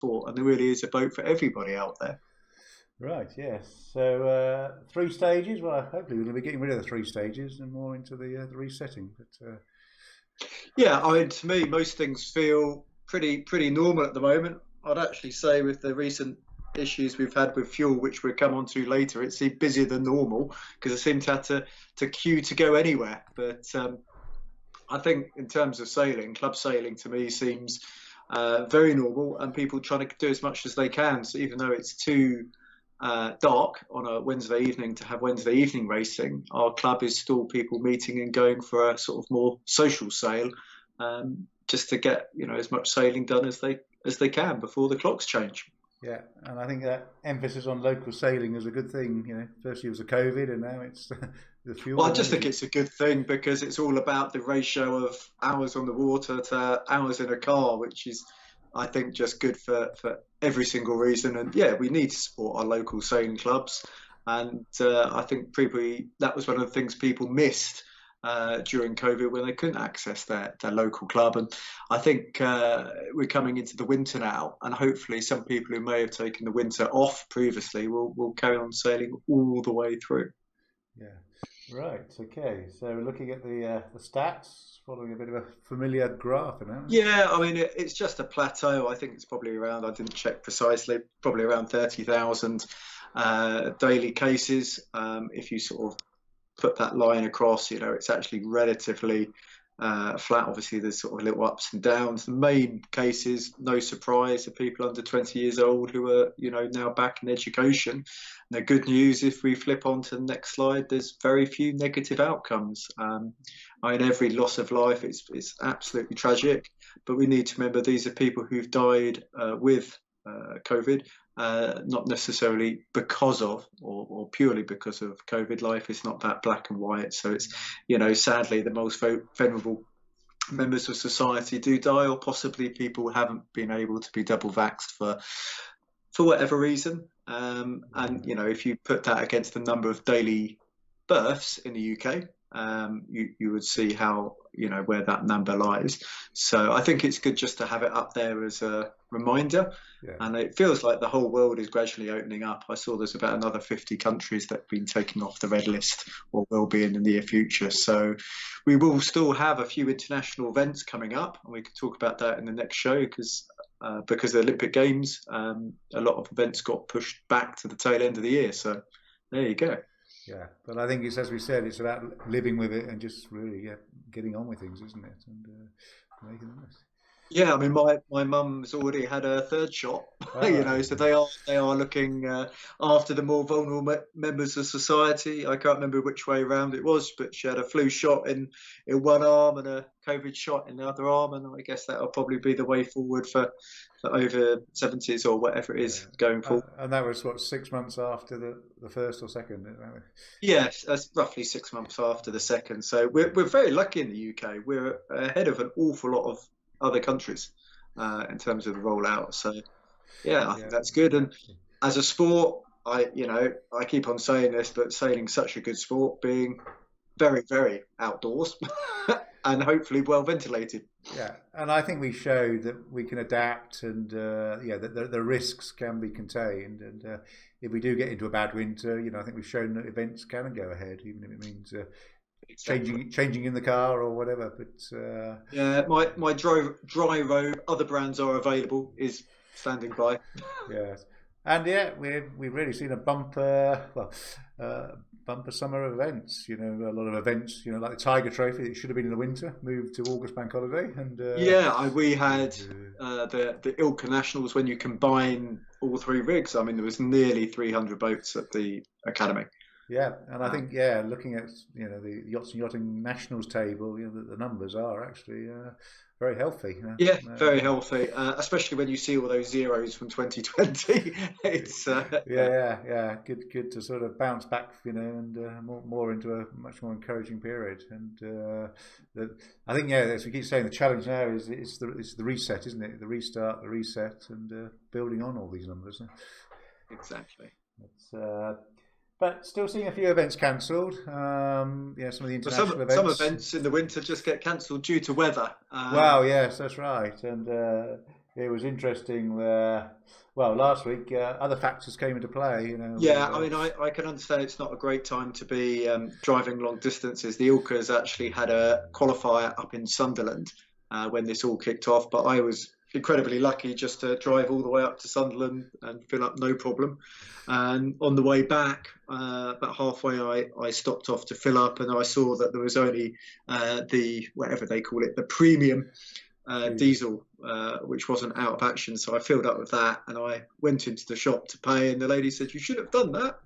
sport, and there really is a boat for everybody out there. Right, yes. So 3 stages. Well, hopefully we're going to be getting rid of the 3 stages and more into the resetting. But Yeah, I mean, to me, most things feel pretty normal at the moment. I'd actually say with the recent issues we've had with fuel, which we'll come on to later, it's busier than normal because I seem to have to queue to go anywhere. But I think in terms of sailing, club sailing to me seems very normal, and people trying to do as much as they can. So even though it's too dark on a Wednesday evening to have Wednesday evening racing, our club is still people meeting and going for a sort of more social sail, just to get as much sailing done as they can before the clocks change. yeah, and I think that emphasis on local sailing is a good thing. Firstly it was the COVID, and now it's the fuel Well, I and just think energy. it's a good thing because it's all about the ratio of hours on the water to hours in a car, which is, I think, just good for every single reason. And yeah, we need to support our local sailing clubs. And I think that was one of the things people missed during COVID when they couldn't access their local club. And I think we're coming into the winter now, and hopefully some people who may have taken the winter off previously will carry on sailing all the way through. Yeah. Right. Okay. So looking at the stats, following a bit of a familiar graph, now. Yeah, I mean, it's just a plateau. I think it's probably around, I didn't check precisely, probably around 30,000 daily cases. If you sort of put that line across, it's actually relatively flat. Obviously, there's sort of little ups and downs. The main cases, no surprise, are people under 20 years old who are, now back in education. And the good news, if we flip on to the next slide, there's very few negative outcomes. I mean, every loss of life is absolutely tragic, but we need to remember these are people who've died with COVID, not necessarily because of or purely because of COVID. Life is not that black and white. So it's, sadly, the most vulnerable members of society do die, or possibly people who haven't been able to be double vaxxed for whatever reason. And if you put that against the number of daily births in the UK, you would see how where that number lies. So I think it's good just to have it up there as a reminder. Yeah. And it feels like the whole world is gradually opening up. I saw there's about another 50 countries that have been taken off the red list or will be in the near future. So we will still have a few international events coming up, and we can talk about that in the next show because of the Olympic Games, a lot of events got pushed back to the tail end of the year. So there you go. Yeah, but I think it's, as we said, it's about living with it and just really getting on with things, isn't it? And making the most. Yeah, I mean, my mum's already had her third shot, All right. so they are looking after the more vulnerable members of society. I can't remember which way around it was, but she had a flu shot in one arm and a COVID shot in the other arm, and I guess that'll probably be the way forward for over 70s or whatever it is going forward. And that was what, 6 months after the first or second? Yes, that's roughly 6 months after the second. So we're very lucky in the UK. We're ahead of an awful lot of other countries in terms of the rollout. So yeah, I think that's good. And as a sport, I keep on saying this, but sailing's such a good sport, being very, very outdoors and hopefully well ventilated. Yeah, and I think we showed that we can adapt, and that the risks can be contained. And if we do get into a bad winter, I think we've shown that events can go ahead, even if it means Exactly. changing in the car or whatever. But Yeah, my dry robe, other brands are available, is standing by. yes, and we've really seen a bumper summer events. A lot of events. Like the Tiger Trophy that should have been in the winter, moved to August bank holiday, and Yeah, we had the Ilka Nationals when you combine all three rigs. I mean, there was nearly 300 boats at the academy. yeah, and I Uh, think looking at the yachts and yachting nationals table, the numbers are actually very healthy. yeah, very healthy, especially when you see all those zeros from 2020. It's Yeah. Good to sort of bounce back, and more into a much more encouraging period. And I think, as we keep saying, the challenge now is it's the reset, isn't it? The restart, the reset, and building on all these numbers. exactly. It's, but still seeing a few events cancelled. Some of the But international some events. events in the winter just get cancelled due to weather. Wow, yes, that's right. And it was interesting. Well, last week other factors came into play. You know, with Yeah, I mean, I can understand it's not a great time to be driving long distances. The Ilkas actually had a qualifier up in Sunderland when this all kicked off, but I was incredibly lucky just to drive all the way up to Sunderland and fill up no problem. And on the way back, about halfway, I stopped off to fill up, and I saw that there was only the whatever they call it, the premium diesel, which wasn't out of action. So I filled up with that, and I went into the shop to pay, and the lady said, "You should have done that."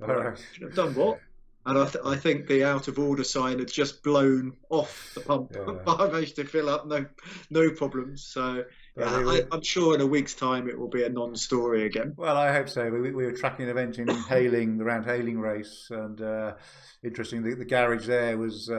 all Well, right. should have done what? And I think the out of order sign had just blown off the pump. Yeah. But I managed to fill up, no problems. So Well, yeah, I'm sure in a week's time it will be a non-story again. well, I hope so. We were tracking an event in Hailing, the round Hailing race, and interesting. The garage there was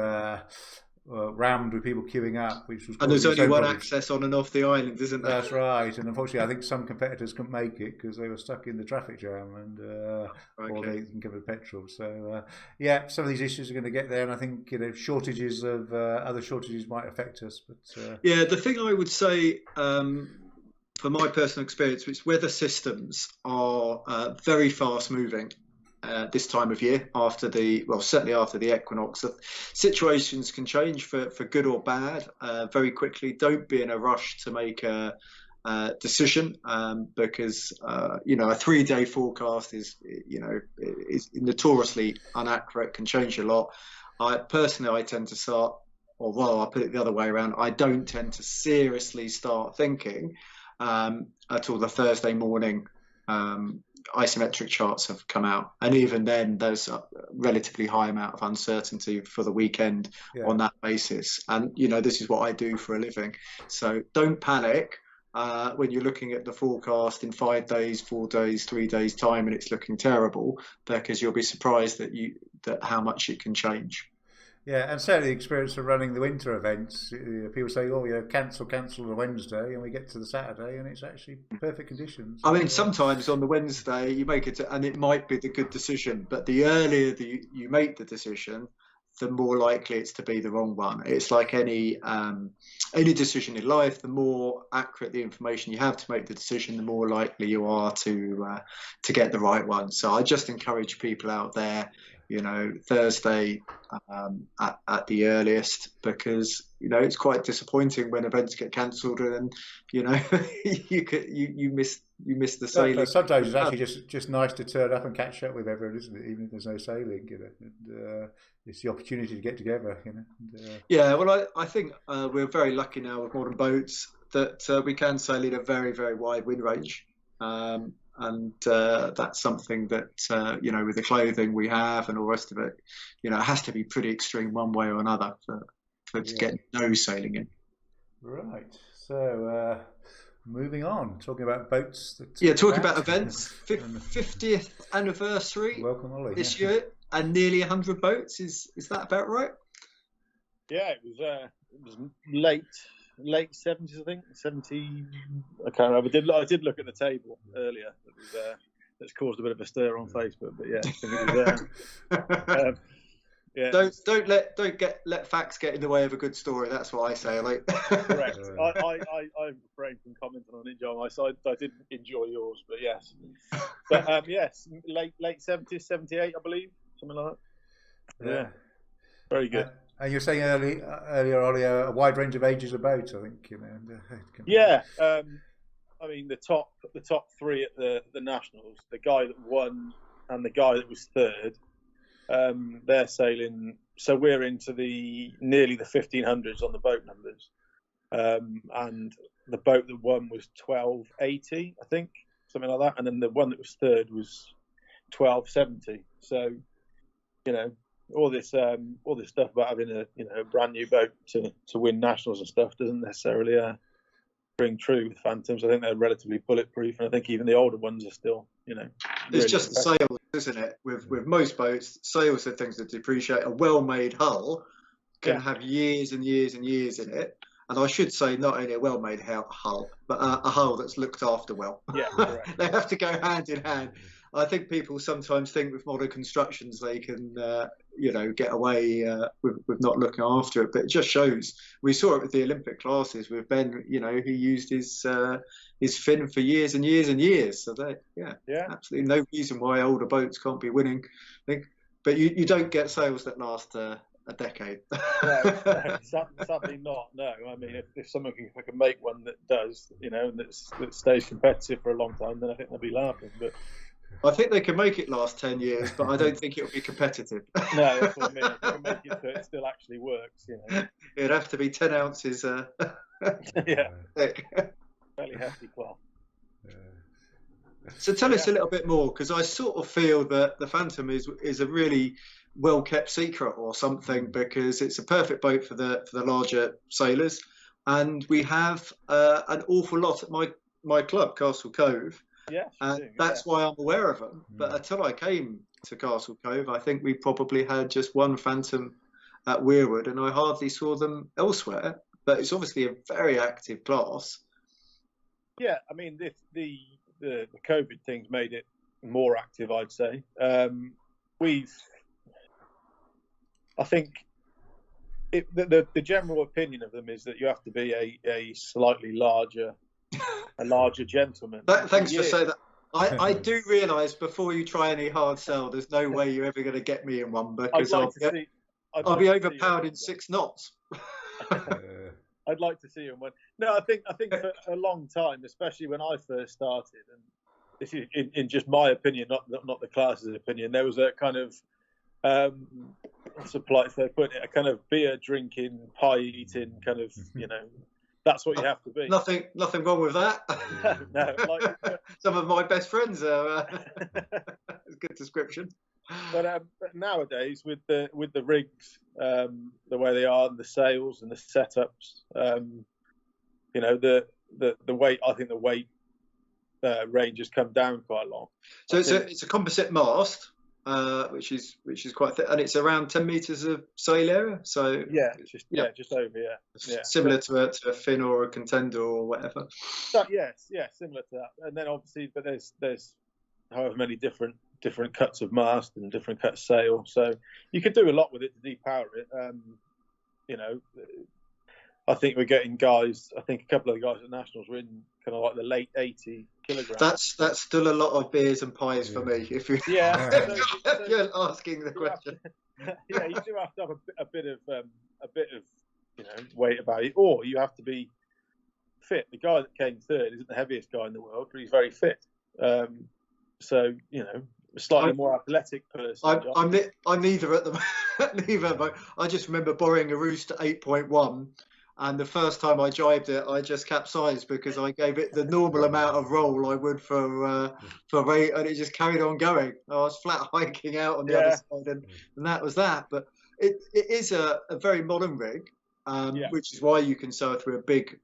rammed with people queuing up, which was And there's causing its only own one problems. access on and off the island, isn't there? That's right, and unfortunately, I think some competitors couldn't make it because they were stuck in the traffic jam, and or Okay. they didn't give it petrol. So yeah, some of these issues are going to get there, and I think shortages of other shortages might affect us. But Yeah, the thing I would say, for my personal experience, is weather systems are very fast moving this time of year certainly after the equinox. The situations can change for good or bad very quickly. Don't be in a rush to make a decision because a 3-day forecast is notoriously inaccurate, can change a lot. I tend to start, or well, I'll put it the other way around. I don't tend to seriously start thinking until the Thursday morning isometric charts have come out, and even then there's a relatively high amount of uncertainty for the weekend yeah, on that basis. And this is what I do for a living, so don't panic when you're looking at the forecast in 5 days, 4 days, 3 days time and it's looking terrible, because you'll be surprised that how much it can change. yeah, and certainly the experience of running the winter events. People say, "Oh, cancel the Wednesday," and we get to the Saturday, and it's actually perfect conditions. I mean, sometimes on the Wednesday you make it, and it might be the good decision, but the earlier you make the decision, the more likely it's to be the wrong one. It's like any decision in life. The more accurate the information you have to make the decision, the more likely you are to get the right one. So I just encourage people out there, Thursday at the earliest, because it's quite disappointing when events get cancelled and you miss the sailing. But sometimes it's actually just nice to turn up and catch up with everyone, isn't it? Even if there's no sailing, And, it's the opportunity to get together, And, Yeah, well, I think we're very lucky now with modern boats that we can sail in a very, very wide wind range. And that's something that, with the clothing we have and all the rest of it, it has to be pretty extreme one way or another for to get no sailing in. right. So moving on, talking about boats. Talking about events, 50th anniversary Welcome, Ollie. this year, and nearly 100 boats. Is that about right? Yeah, it was late 70s, I think. 70, I can't remember. I did look at the table earlier. That's caused a bit of a stir on Facebook, but yeah, I think it was yeah. Don't let facts get in the way of a good story. That's what I say. Correct. I refrained from commenting on it, John. I did enjoy yours, but yes. But yes, late 70s, 78, I believe, something like that. Yeah, very good. And you're saying earlier, Ollie, a wide range of ages of boats, I think. Yeah. I mean, the top three at the Nationals, the guy that won and the guy that was third, they're sailing. So we're into nearly the 1500s on the boat numbers, and the boat that won was 1280, I think, something like that, and then the one that was third was 1270. So, all this stuff about having a brand new boat to win nationals and stuff doesn't necessarily ring true with Phantoms. I think they're relatively bulletproof, and I think even the older ones are still, It's really just the sails, isn't it? With most boats, sails are things that depreciate. A well-made hull can have years and years and years in it. And I should say, not only a well-made hull, but a hull that's looked after well. Yeah, correct. They have to go hand in hand. I think people sometimes think with modern constructions they can, get away with not looking after it. But it just shows. We saw it with the Olympic classes with Ben. He used his fin for years and years and years. So absolutely no reason why older boats can't be winning. I think, but you don't get sails that last a decade. No, sadly not. No, I mean, if someone can make one that does, and that stays competitive for a long time, then I think they'll be laughing. But I think they can make it last 10 years, but I don't think it'll be competitive. No, that's what I mean. They can make it so it still actually works. It'd have to be 10 ounces. Yeah, thick. fairly hefty cloth. So tell us a little bit more, because I sort of feel that the Phantom is a really well kept secret or something, because it's a perfect boat for the larger sailors, and we have an awful lot at my club, Castle Cove. Yes, and that's why I'm aware of them. But until I came to Castle Cove, I think we probably had just one Phantom at Weirwood, and I hardly saw them elsewhere. But it's obviously a very active class. Yeah, I mean, the COVID thing's made it more active, I'd say. I think the general opinion of them is that you have to be a slightly larger gentleman. Thanks for saying that. I do realise before you try any hard sell, there's no way you're ever going to get me in one, because I'll be overpowered in 6 knots. I'd like to see you in one. No, I think for a long time, especially when I first started, and this is in just my opinion, not the class's opinion, there was a kind of what's the polite way of putting it, a kind of beer drinking, pie eating kind of, that's what you have to be. Nothing wrong with that. No, some of my best friends are. Good description. But nowadays, with the rigs, the way they are, and the sails and the setups, the weight. I think the weight range has come down quite a lot. So it's a composite mast. Which is quite thick, and it's around 10 meters of sail area. So just over, similar to a fin or a contender or whatever. Similar to that. And then obviously, but there's however many different cuts of mast and different cuts of sail. So you could do a lot with it to depower it. I think we're getting guys. I think a couple of the guys at Nationals were in kind of like the late 80 kilograms. That's still a lot of beers and pies for me. If you're asking the question. You do have to have a bit of weight about you, or you have to be fit. The guy that came third isn't the heaviest guy in the world, but he's very fit. So a slightly more athletic person. I'm neither at the neither. But I just remember borrowing a Roost 8.1. And the first time I jibed it, I just capsized because I gave it the normal amount of roll I would for rate, and it just carried on going. I was flat hiking out on the other side, and that was that. But it is a very modern rig, which is why you can sail through a big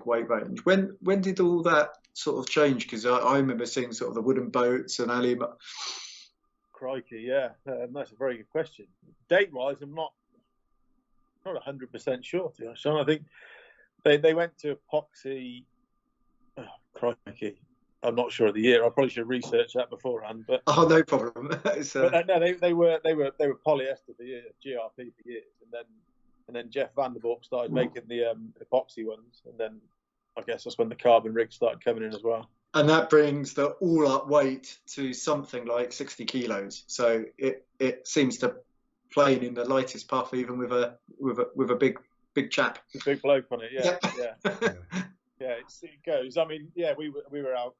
weight range. When did all that sort of change? Because I remember seeing sort of the wooden boats and alley. Crikey, that's a very good question. Date-wise, I'm not 100% sure, to be honest. I think they went to epoxy. Oh, crikey, I'm not sure of the year. I probably should research that beforehand. But no problem. But no, they were polyester for years, GRP for years, and then Jeff Vanderbork started making the epoxy ones, and then I guess that's when the carbon rigs started coming in as well. And that brings the all-up weight to something like 60 kilos. So it seems to playing in the lightest puff, even with a big chap, a big bloke on it. Yeah. It goes. I mean, we were out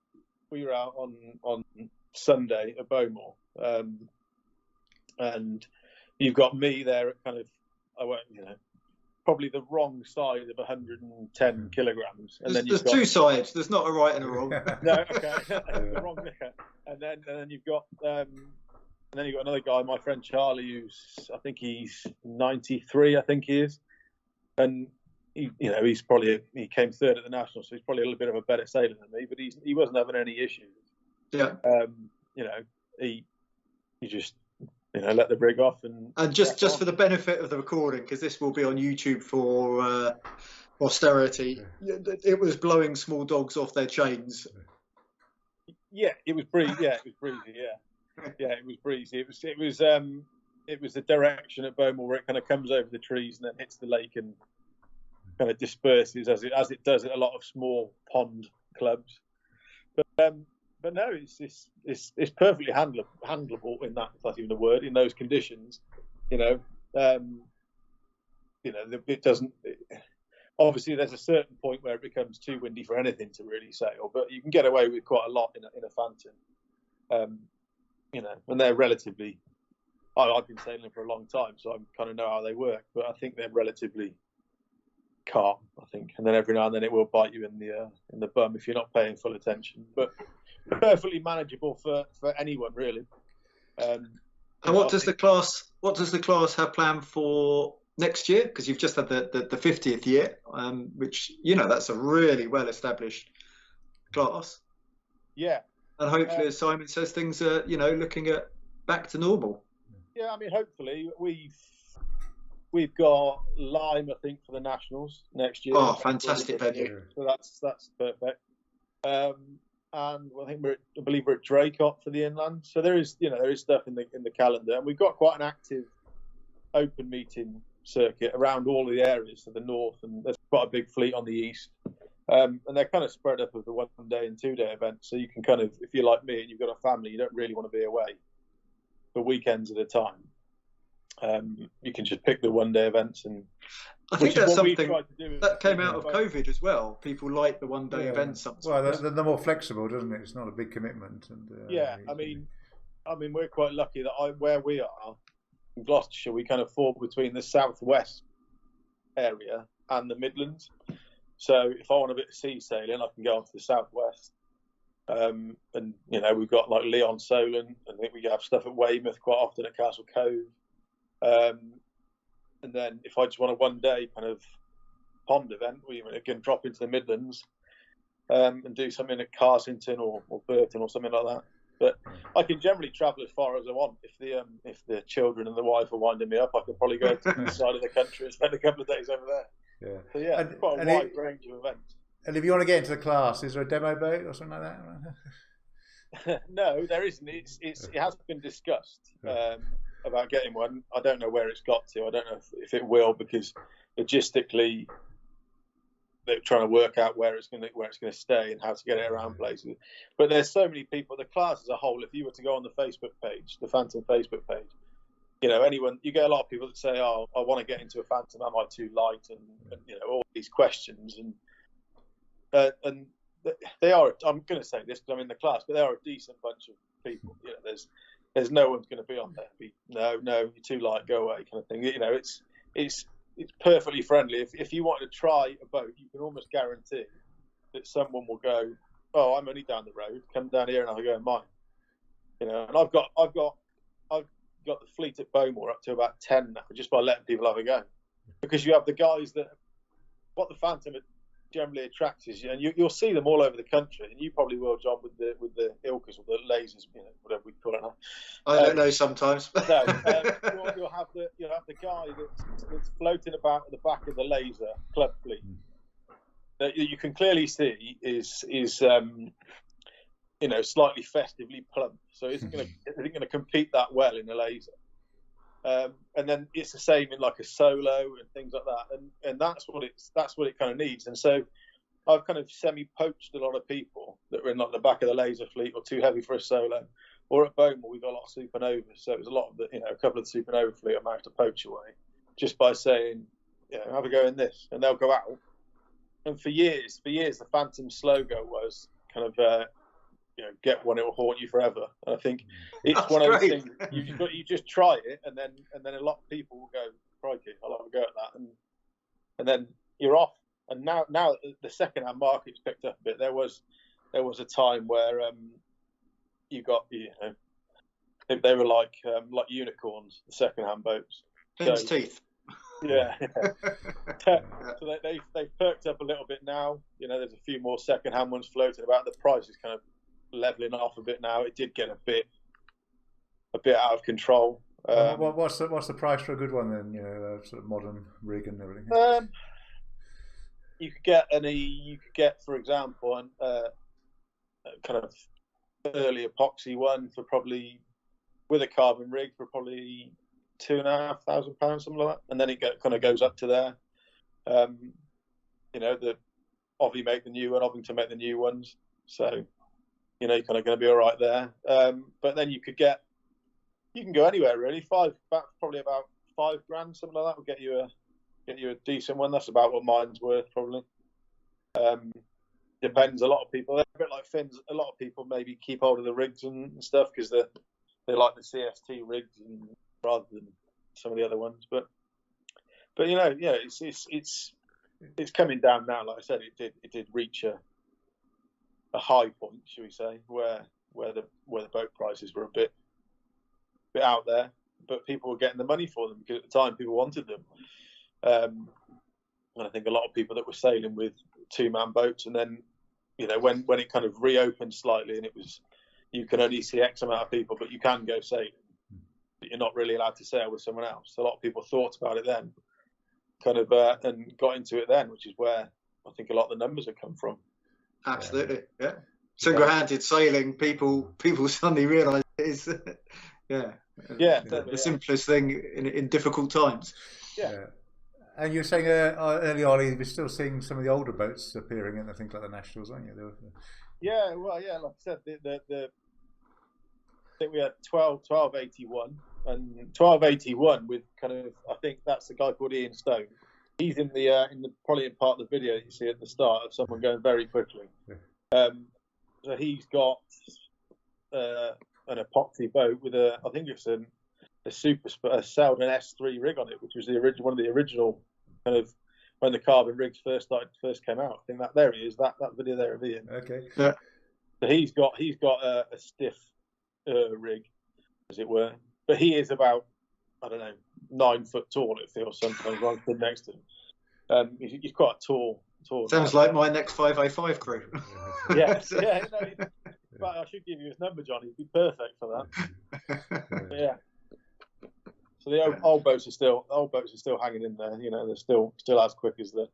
on Sunday at Bowmore, and you've got me there at kind of probably the wrong side of 110 kilograms, and there's 2 sides. There's not a right and a wrong. No, okay, the wrong there, and then you've got. And then you've got another guy, my friend Charlie, I think he's 93, I think he is. And, he came third at the Nationals, so he's probably a little bit of a better sailor than me, but he wasn't having any issues. Yeah. He just, let the rig off. And just for the benefit of the recording, because this will be on YouTube for posterity, it was blowing small dogs off their chains. Yeah, it was breezy. Yeah, it was breezy. Yeah, it was breezy. It was the direction at Beaumont where it kind of comes over the trees and then hits the lake and kind of disperses as it does at a lot of small pond clubs. But no, it's perfectly handleable in that, if that's even a word, in those conditions. It doesn't. Obviously, there's a certain point where it becomes too windy for anything to really sail, but you can get away with quite a lot in a Phantom. And they're relatively. I've been sailing for a long time, so I kind of know how they work. But I think they're relatively calm. I think, and then every now and then it will bite you in the bum if you're not paying full attention. But perfectly manageable for anyone really. And what does the class have planned for next year? Because you've just had the 50th year, which that's a really well established class. Yeah. And hopefully, as Simon says, things are looking at back to normal. Yeah, I mean, hopefully we've got Lyme, I think, for the Nationals next year. Oh, fantastic venue! So that's perfect. And I believe we're at Draycott for the inland. So there is stuff in the calendar, and we've got quite an active open meeting circuit around all of the areas to the north, and there's quite a big fleet on the east. And they're kind of spread up over 1 day and 2 day events. So you can kind of, if you're like me and you've got a family, you don't really want to be away for weekends at a time. You can just pick the 1 day events, and I think that's something that came out of COVID as well. People like the 1 day events sometimes. Well, they're more flexible, doesn't it? It's not a big commitment. And I mean, we're quite lucky that where we are in Gloucestershire, we kind of fall between the southwest area and the Midlands. So if I want a bit of sea sailing, I can go on to the southwest. And we've got like Leon Solent. I think we have stuff at Weymouth quite often at Castle Cove. And then if I just want a 1 day kind of pond event, we can drop into the Midlands and do something at Carsington or Burton or something like that. But I can generally travel as far as I want. If the children and the wife are winding me up, I could probably go to the side of the country and spend a couple of days over there. Yeah. So yeah, quite a wide range of events. And if you want to get into the class, is there a demo boat or something like that? No, there isn't. It has been discussed about getting one. I don't know where it's got to. I don't know if it will, because logistically they're trying to work out where it's going to stay and how to get it around places. But there's so many people. The class as a whole, if you were to go on the Facebook page, the Phantom Facebook page, anyone, you get a lot of people that say, "Oh, I want to get into a Phantom. Am I too light?" And all these questions, and they are. I'm going to say this because I'm in the class, but they are a decent bunch of people. There's no one's going to be on there. No, you're too light. Go away, kind of thing. It's perfectly friendly. If you want to try a boat, you can almost guarantee that someone will go, "Oh, I'm only down the road. Come down here and I'll go in mine." And I've got the fleet at Beaumont up to about 10 now, just by letting people have a go. Because you have the guys that what the Phantom generally attracts is, and you'll see them all over the country, and you probably will, John, with the Ilkers or the lasers, whatever we call it now. I don't know sometimes. No, you'll have the guy that's floating about at the back of the laser club fleet that you can clearly see is slightly festively plump, so isn't going to compete that well in a laser. And then it's the same in like a solo and things like that, and that's what it kind of needs. And so I've kind of semi-poached a lot of people that were in like the back of the laser fleet or too heavy for a solo, or at Beaumont we've got a lot of supernovas, so there's a lot of a couple of the supernova fleet I managed to poach away just by saying, have a go in this, and they'll go out. And for years the Phantom slogan was kind of get one, it will haunt you forever. And I think it's That's one of those great. things you just try it, and then a lot of people will go, crikey, I'll have a go at that, and then you're off. And now the second-hand market's picked up a bit. There was a time where you got they were like unicorns, the second-hand boats. Hen's teeth. Yeah. So they've perked up a little bit now. There's a few more second-hand ones floating about. The price is kind of leveling off a bit now. It did get a bit out of control. What's the price for a good one then? Sort of modern rig and everything. You could get for example, kind of early epoxy one for probably, with a carbon rig, for probably £2,500, something like that, and then it kind of goes up to there. The Ovie make the new one, Ovington make the new ones, so you're kind of going to be all right there. But then you can go anywhere really. Probably about £5,000, something like that, will get you a decent one. That's about what mine's worth, probably. Depends. A lot of people, they're a bit like Finn's. A lot of people maybe keep hold of the rigs and stuff because they like the CST rigs rather than some of the other ones. But it's coming down now. Like I said, it did reach a high point, should we say, where the boat prices were a bit out there, but people were getting the money for them because at the time people wanted them. And I think a lot of people that were sailing with 2-man boats, and then when it kind of reopened slightly, and it was, you can only see X amount of people, but you can go sailing, but you're not really allowed to sail with someone else. So a lot of people thought about it then, and got into it then, which is where I think a lot of the numbers have come from. Absolutely, yeah. Single-handed sailing, people suddenly realise it is, the simplest thing in difficult times. Yeah. And you were saying earlier, Ollie, we're still seeing some of the older boats appearing in, I think, like the Nationals, aren't you? Yeah, well, yeah, like I said, I think we had 1281, and 1281 with kind of, I think that's the guy called Ian Stone. He's in probably in part of the video you see at the start of someone going very quickly. Yeah. So he's got an epoxy boat with I think it's a Selden S3 rig on it, which was one of the original kind of when the carbon rigs first came out. I think that there he is, that video there of Ian. Okay. Yeah. So he's got a stiff rig, as it were, but he is about, I don't know, 9 foot tall. It feels sometimes when I stood next to him. He's quite a tall. Sounds like my next 505 crew. Yes, yeah. No, but I should give you his number, John. He'd be perfect for that. Yeah. So the old boats are still hanging in there. They're still as quick as the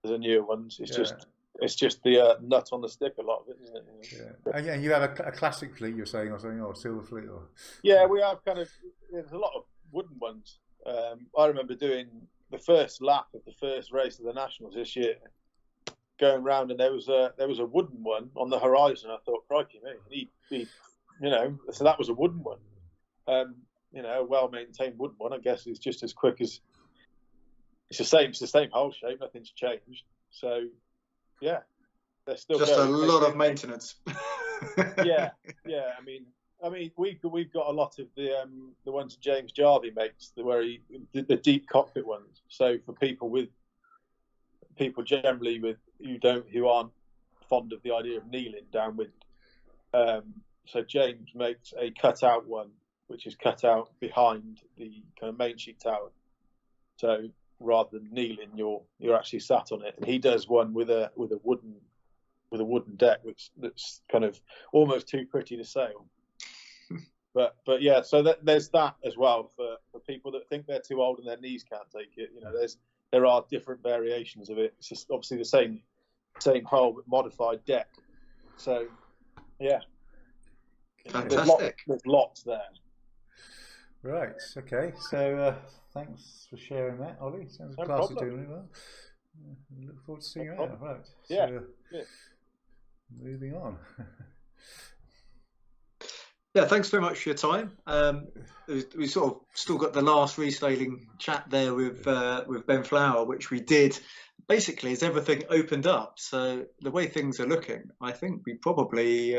newer ones. It's just the nut on the stick, a lot of it, isn't it? Yeah. And you have a classic fleet, you're saying, or something, or silver fleet, or? Yeah, we have there's a lot of wooden ones. I remember doing the first lap of the first race of the Nationals this year, going round, and there was a wooden one on the horizon. I thought, crikey me, so that was a wooden one. A well-maintained wooden one, I guess, is just as quick as, it's the same hull shape, nothing's changed. So, yeah, they're still just a lot of maintenance. yeah. I mean, we've got a lot of the ones James Jarvie makes, the deep cockpit ones. So for people generally who aren't fond of the idea of kneeling downwind, so James makes a cut-out one, which is cut out behind the kind of main sheet tower. So rather than kneeling, you're actually sat on it. And he does one with a wooden deck, that's kind of almost too pretty to sail. But yeah, so there's that as well for people that think they're too old and their knees can't take it. There are different variations of it. It's just obviously the same hull but modified deck. So yeah, fantastic. There's lots there. Right. Okay. So thanks for sharing that, Ollie. Sounds like class is doing really well. Look forward to seeing you out. Right. Yeah. So, moving on. Yeah, thanks very much for your time. We sort of still got the last resailing chat there with Ben Flower, which we did basically as everything opened up. So the way things are looking, I think we probably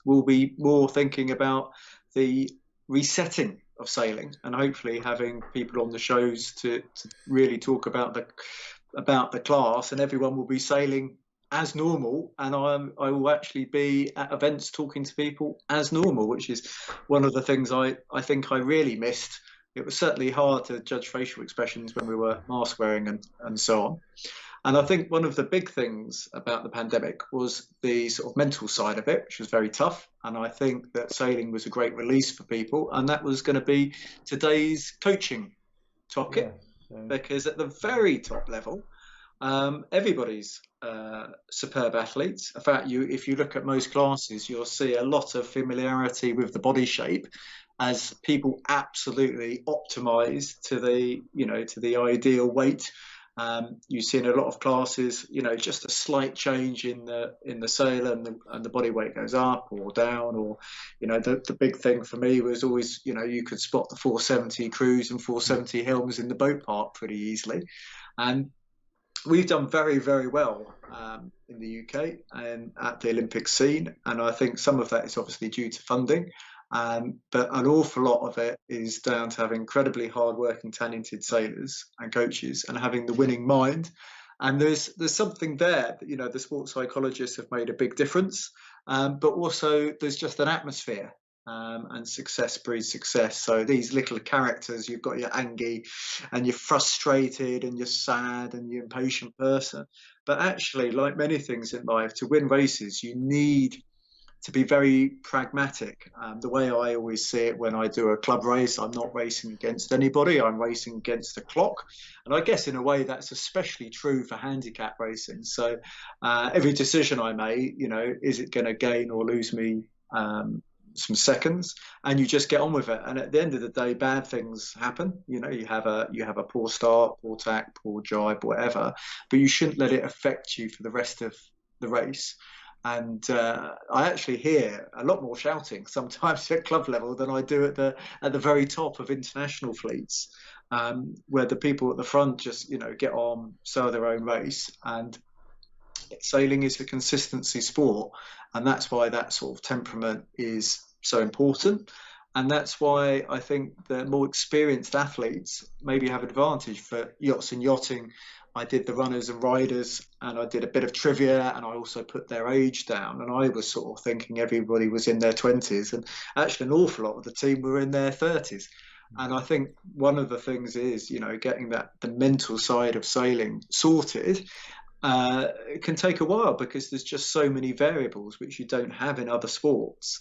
will be more thinking about the resetting of sailing, and hopefully having people on the shows to really talk about the class, and everyone will be sailing as normal, and I will actually be at events talking to people as normal, which is one of the things I think I really missed. It was certainly hard to judge facial expressions when we were mask wearing and so on. And I think one of the big things about the pandemic was the sort of mental side of it, which was very tough. And I think that sailing was a great release for people. And that was going to be today's coaching topic, because at the very top level, Everybody's superb athletes. In fact, if you look at most classes, you'll see a lot of familiarity with the body shape, as people absolutely optimize to the ideal weight. You see in a lot of classes, just a slight change in the sail, and the body weight goes up or down. Or the big thing for me was always, you could spot the 470 crews and 470 helms in the boat park pretty easily. And we've done very, very well in the UK and at the Olympic scene, and I think some of that is obviously due to funding, but an awful lot of it is down to having incredibly hard-working, talented sailors and coaches, and having the winning mind. And there's something there that, the sports psychologists have made a big difference, but also there's just an atmosphere. And success breeds success. So these little characters, you've got your angry and you're frustrated and you're sad and you're impatient person. But actually, like many things in life, to win races, you need to be very pragmatic. The way I always see it when I do a club race, I'm not racing against anybody, I'm racing against the clock. And I guess in a way that's especially true for handicap racing. So every decision I make, is it going to gain or lose me some seconds, and you just get on with it. And at the end of the day, bad things happen. You have a poor start, poor tack, poor jibe, whatever, but you shouldn't let it affect you for the rest of the race. And I actually hear a lot more shouting sometimes at club level than I do at the very top of international fleets, where the people at the front just get on, sail their own race. And sailing is a consistency sport, and that's why that sort of temperament is so important. And that's why I think the more experienced athletes maybe have advantage. For yachts and yachting, I did the runners and riders, and I did a bit of trivia, and I also put their age down. And I was sort of thinking everybody was in their 20s, and actually an awful lot of the team were in their 30s. And I think one of the things is, getting the mental side of sailing sorted. It can take a while because there's just so many variables which you don't have in other sports.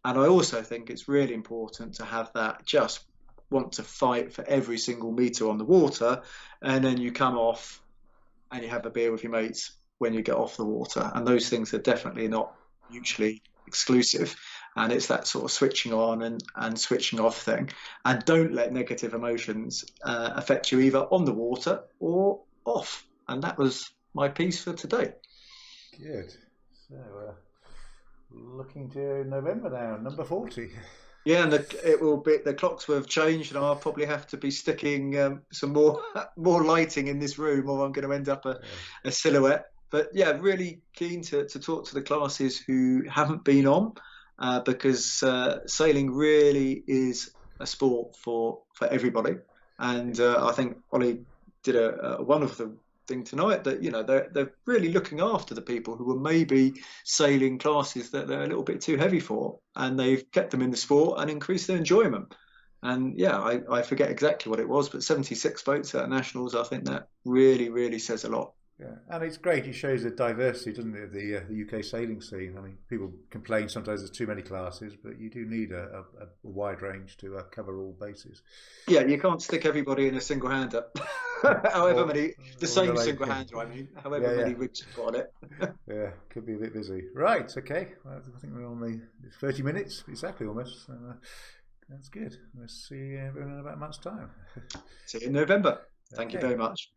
And I also think it's really important to have that just want to fight for every single meter on the water, and then you come off and you have a beer with your mates when you get off the water. And those things are definitely not mutually exclusive. And it's that sort of switching on and switching off thing. And don't let negative emotions affect you either on the water or off. And that was my piece for today. Good. So, looking to November now, number 40. Yeah, and the clocks will have changed, and I'll probably have to be sticking some more lighting in this room, or I'm going to end up a silhouette. But yeah, really keen to talk to the classes who haven't been on, because sailing really is a sport for everybody. And I think Olly did a wonderful thing tonight, that they're really looking after the people who were maybe sailing classes that they're a little bit too heavy for, and they've kept them in the sport and increased their enjoyment. And yeah, I forget exactly what it was, but 76 boats at nationals, I think that really, really says a lot. Yeah, and it's great. It shows the diversity, doesn't it, of the UK sailing scene. I mean, people complain sometimes there's too many classes, but you do need a wide range to cover all bases. Yeah, you can't stick everybody in a single hander. However many, the same single hander, I mean, however many rigs you've got on it. Yeah, could be a bit busy. Right, okay. Well, I think we're on the 30 minutes, exactly almost. So, that's good. We'll see everyone in about a month's time. See you in November. Thank you very much.